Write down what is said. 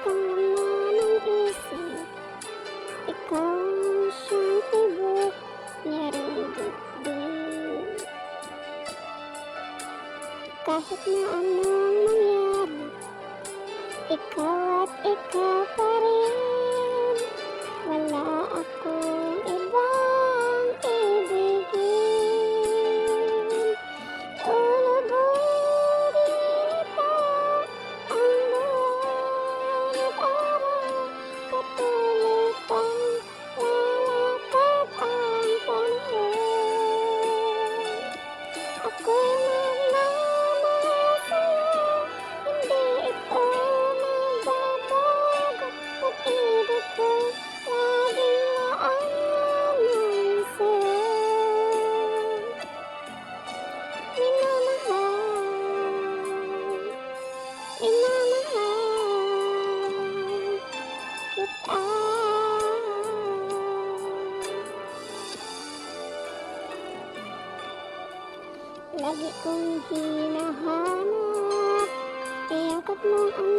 kang laman ng isip. Ikaw ang siyang tibok niyang dibdib. Kahit na anong mangyari, ikaw at ikaw pa rin. Wala akong ibang ibigin. Lubog dito ang buwan at araw, katulad ang lalakad ang panahon. Ako'y magmamahal sa'yo, hindi ito magbabago. Pag-ibig ko laging aanon sa'yo. Minamahal kita. Lagi kong hinahanap, iyakap mo ang